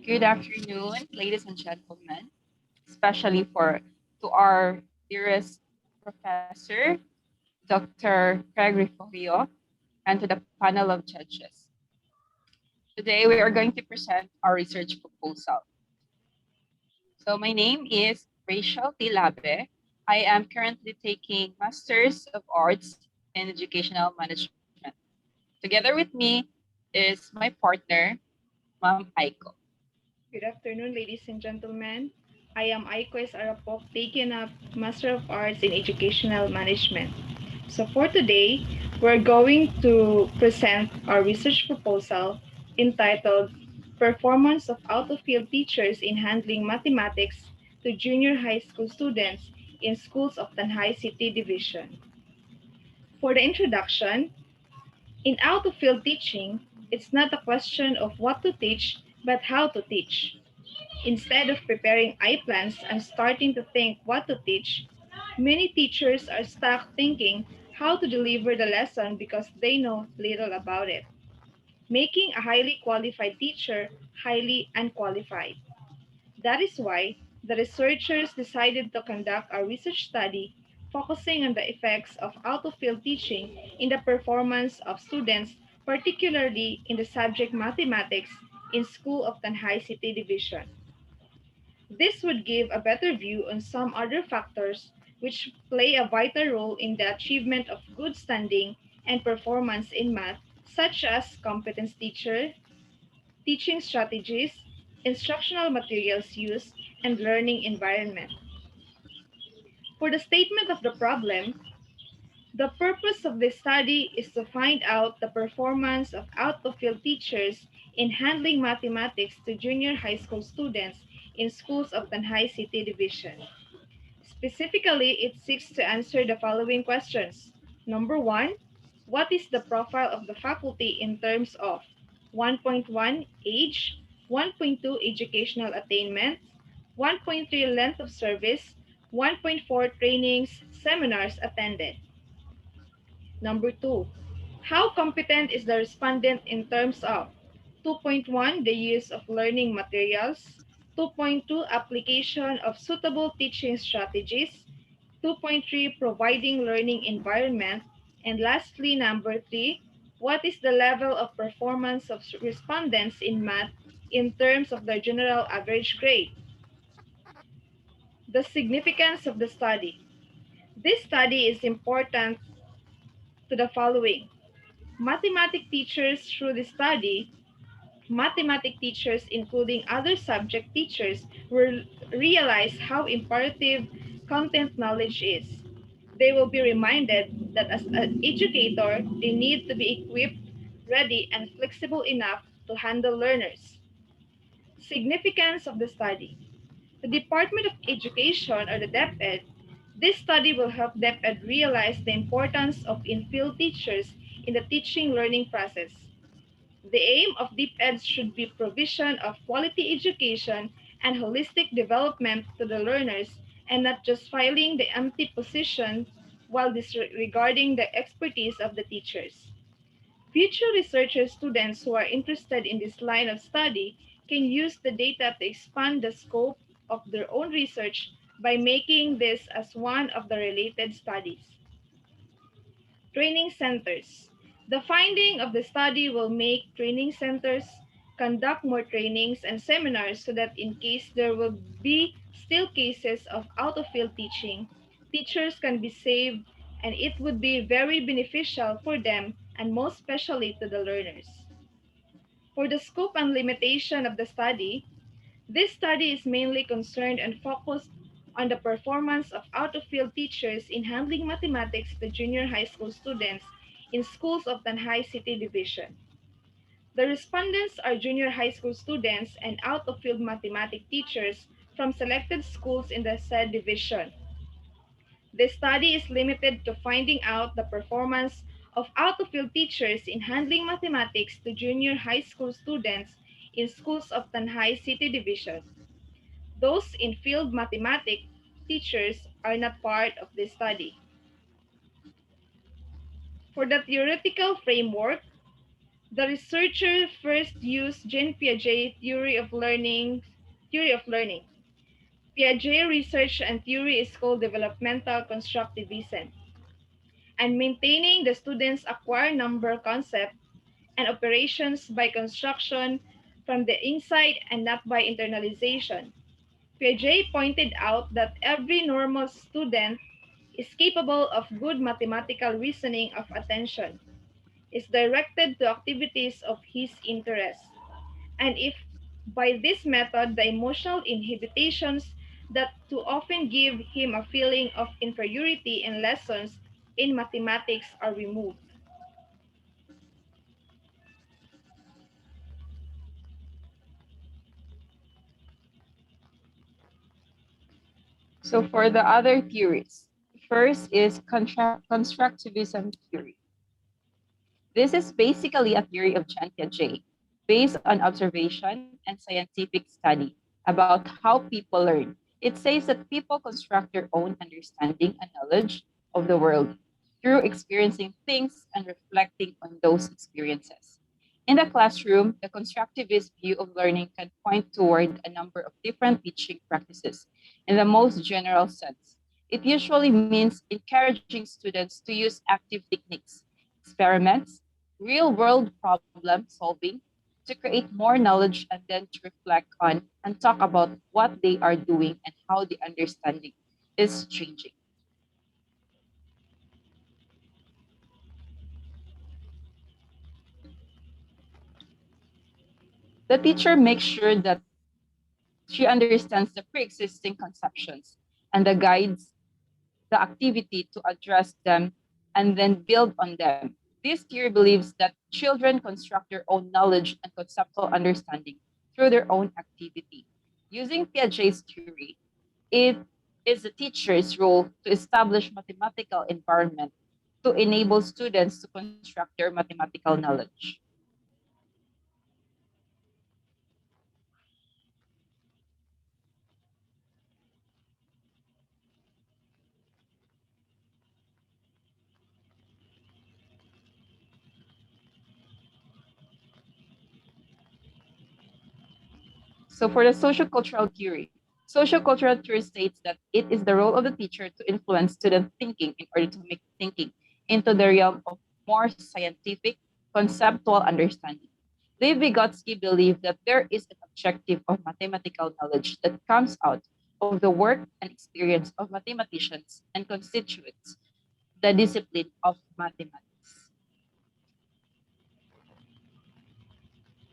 Good afternoon, ladies and gentlemen, especially to our dearest professor, Dr. Craig Rifolio, and to the panel of judges. Today, we are going to present our research proposal. So my name is Rachel T. Labe. I am currently taking Masters of Arts in Educational Management. Together with me is my partner, Ma'am Aiko. Good afternoon, ladies and gentlemen. I am Aiko Arapoc, taking up Master of Arts in Educational Management. So for today, we're going to present our research proposal entitled Performance of Out-of-Field Teachers in Handling Mathematics to Junior High School Students in Schools of Tanjay City Division. For the introduction, in out-of-field teaching, it's not a question of what to teach, but how to teach. Instead of preparing plans and starting to think what to teach, many teachers are stuck thinking how to deliver the lesson because they know little about it, making a highly qualified teacher highly unqualified. That is why the researchers decided to conduct a research study focusing on the effects of out-of-field teaching in the performance of students, particularly in the subject mathematics in School of Tanjay City Division. This would give a better view on some other factors which play a vital role in the achievement of good standing and performance in math, such as competence teacher, teaching strategies, instructional materials used, and learning environment. For the statement of the problem, the purpose of this study is to find out the performance of out-of-field teachers in handling mathematics to junior high school students in schools of Tanjay City Division. Specifically, it seeks to answer the following questions. Number one, what is the profile of the faculty in terms of 1.1 age, 1.2 educational attainment, 1.3 length of service, 1.4 trainings, seminars attended. Number two, how competent is the respondent in terms of 2.1, the use of learning materials, 2.2, application of suitable teaching strategies, 2.3, providing learning environment, and lastly, number three, what is the level of performance of respondents in math in terms of their general average grade? The significance of the study. This study is important to the following. Mathematics teachers through the study, mathematics teachers including other subject teachers will realize how imperative content knowledge is. They will be reminded that as an educator, they need to be equipped, ready, and flexible enough to handle learners. Significance of the study. The Department of Education or the DepEd, this study will help DepEd realize the importance of in-field teachers in the teaching learning process. The aim of DepEd should be provision of quality education and holistic development to the learners and not just filling the empty position while disregarding the expertise of the teachers. Future researcher students who are interested in this line of study can use the data to expand the scope of their own research by making this as one of the related studies. Training centers. The finding of the study will make training centers conduct more trainings and seminars so that in case there will be still cases of out-of-field teaching, teachers can be saved and it would be very beneficial for them and most especially to the learners. For the scope and limitation of the study, this study is mainly concerned and focused on the performance of out-of-field teachers in handling mathematics to junior high school students in schools of Tanjay City Division. The respondents are junior high school students and out-of-field mathematics teachers from selected schools in the said division. The study is limited to finding out the performance of out-of-field teachers in handling mathematics to junior high school students in schools of Tanjay City Division. Those in field mathematics teachers are not part of this study. For the theoretical framework, The researcher first used Jean Piaget's theory of learning. Piaget research and theory is called developmental constructivism, and maintaining the students acquire number concept and operations by construction from the inside and not by internalization. Piaget pointed out that every normal student is capable of good mathematical reasoning of attention, is directed to activities of his interest. And if by this method the emotional inhibitions that too often give him a feeling of inferiority in lessons in mathematics are removed. So for the other theories, first is constructivism theory. This is basically a theory of Jean Piaget based on observation and scientific study about how people learn. It says that people construct their own understanding and knowledge of the world through experiencing things and reflecting on those experiences. In the classroom, the constructivist view of learning can point toward a number of different teaching practices in the most general sense. It usually means encouraging students to use active techniques, experiments, real world problem solving to create more knowledge and then to reflect on and talk about what they are doing and how the understanding is changing. The teacher makes sure that she understands the pre existing conceptions and the guides the activity to address them and then build on them. This theory believes that children construct their own knowledge and conceptual understanding through their own activity. Using Piaget's theory, it is the teacher's role to establish mathematical environment to enable students to construct their mathematical knowledge. So for the social cultural theory states that it is the role of the teacher to influence student thinking in order to make thinking into the realm of more scientific, conceptual understanding. Lev Vygotsky believed that there is an objective of mathematical knowledge that comes out of the work and experience of mathematicians and constitutes the discipline of mathematics.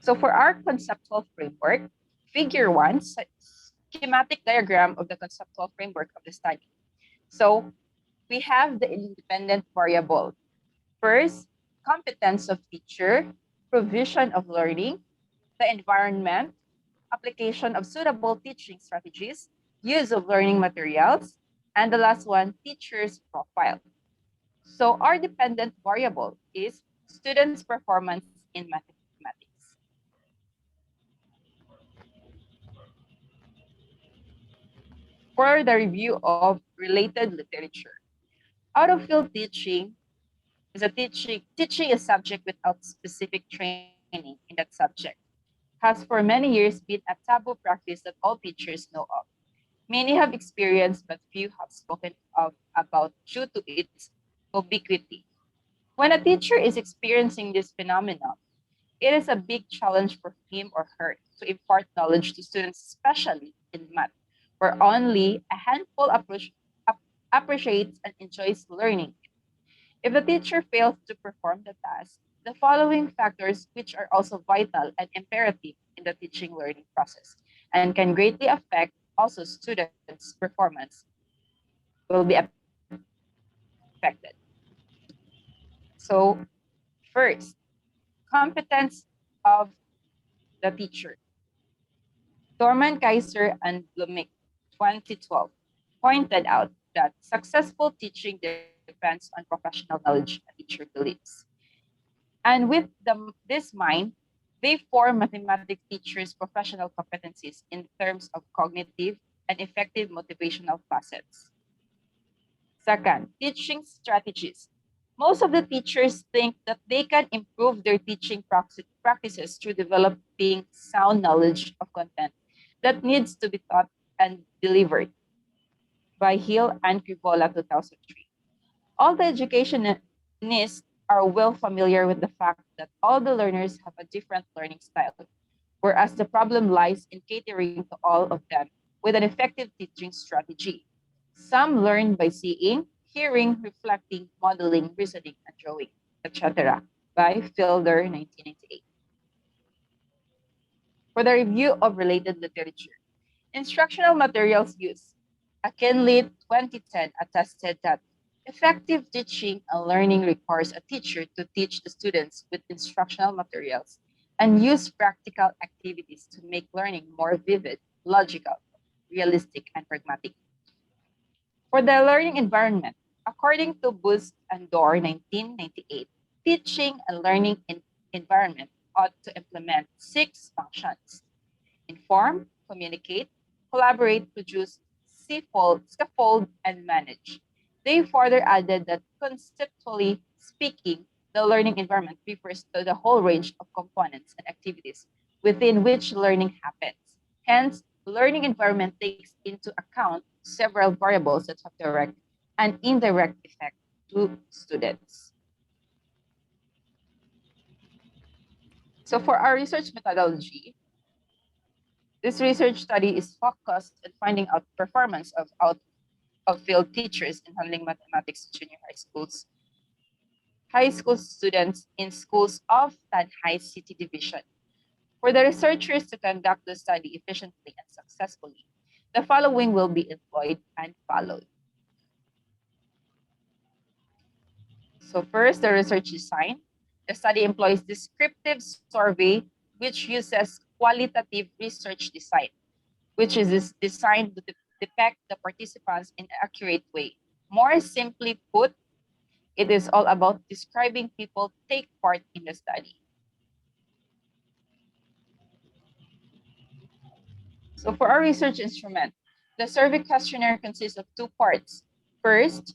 So for our conceptual framework, figure one, schematic diagram of the conceptual framework of the study. So we have the independent variable. First, competence of teacher, provision of learning, the environment, application of suitable teaching strategies, use of learning materials, and the last one, teacher's profile. So our dependent variable is students' performance in mathematics. For the review of related literature. Out of field teaching is a teaching a subject without specific training in that subject has for many years been a taboo practice that all teachers know of. Many have experienced, but few have spoken of about due to its ubiquity. When a teacher is experiencing this phenomenon, it is a big challenge for him or her to impart knowledge to students, especially in math, where only a handful appreciates and enjoys learning. If the teacher fails to perform the task, the following factors, which are also vital and imperative in the teaching learning process and can greatly affect also students' performance, will be affected. So, first, competence of the teacher. Dorman, Kaiser, and Blumick, 2012, pointed out that successful teaching depends on professional knowledge a teacher believes. And with this mind, they form mathematics teachers' professional competencies in terms of cognitive and effective motivational facets. Second, teaching strategies. Most of the teachers think that they can improve their teaching practices through developing sound knowledge of content that needs to be taught and delivered by Hill and Crivola 2003. All the educationists are well familiar with the fact that all the learners have a different learning style, whereas the problem lies in catering to all of them with an effective teaching strategy. Some learn by seeing, hearing, reflecting, modeling, reasoning, and drawing, etc. by Fielder, 1998. For the review of related literature, instructional materials use. Akinley 2010 attested that effective teaching and learning requires a teacher to teach the students with instructional materials and use practical activities to make learning more vivid, logical, realistic, and pragmatic. For the learning environment, according to Boost and Dorr 1998, teaching and learning environment ought to implement 6 functions: inform, communicate, collaborate, produce, scaffold, and manage. They further added that conceptually speaking, the learning environment refers to the whole range of components and activities within which learning happens. Hence, learning environment takes into account several variables that have direct and indirect effect to students. So for our research methodology, this research study is focused on finding out performance of field teachers in handling mathematics in junior high school students in schools of Tanhai City Division. For the researchers to conduct the study efficiently and successfully, the following will be employed and followed. So first, the research design. The study employs descriptive survey, which uses qualitative research design, which is designed to depict the participants in an accurate way. More simply put, it is all about describing people take part in the study. So for our research instrument, the survey questionnaire consists of 2 parts. First,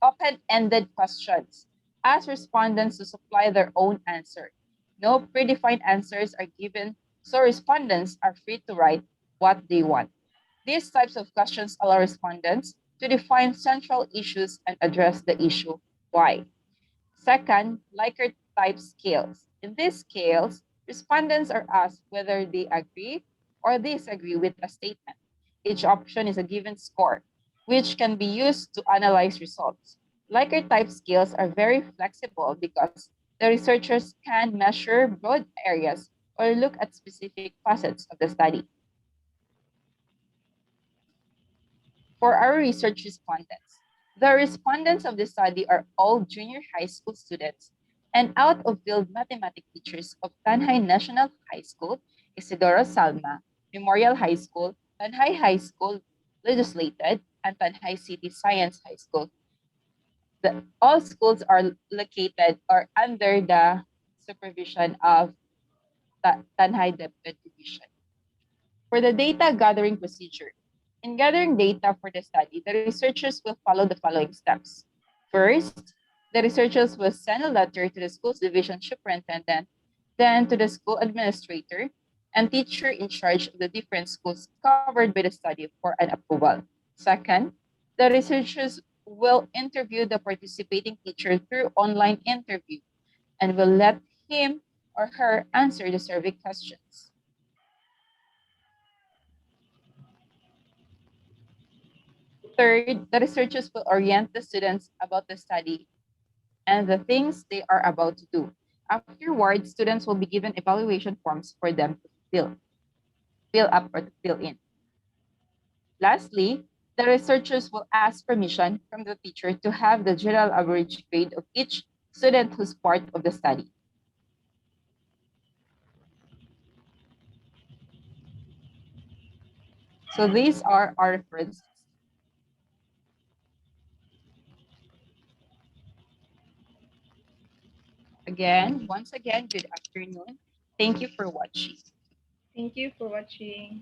open-ended questions. Ask respondents to supply their own answer. No predefined answers are given, so respondents are free to write what they want. These types of questions allow respondents to define central issues and address the issue why. Second, Likert type scales. In these scales, respondents are asked whether they agree or disagree with a statement. Each option is a given score, which can be used to analyze results. Likert type scales are very flexible because the researchers can measure broad areas or look at specific facets of the study. For our research respondents, the respondents of the study are all junior high school students and out-of-field mathematics teachers of Tanhai National High School, Isidoro Salma, Memorial High School, Tanhai High School Legislated, and Tanhai City Science High School. All schools are located or under the supervision of Tanhai Deputy Division. For the data gathering procedure, in gathering data for the study, the researchers will follow the following steps. First, the researchers will send a letter to the school's division superintendent, then to the school administrator and teacher in charge of the different schools covered by the study for an approval. Second, the researchers will interview the participating teacher through online interview and will let him or her answer the survey questions. Third, the researchers will orient the students about the study and the things they are about to do. Afterwards, students will be given evaluation forms for them to fill up or to fill in. Lastly, the researchers will ask permission from the teacher to have the general average grade of each student who's part of the study. So these are our references. Once again, good afternoon. Thank you for watching. Thank you for watching.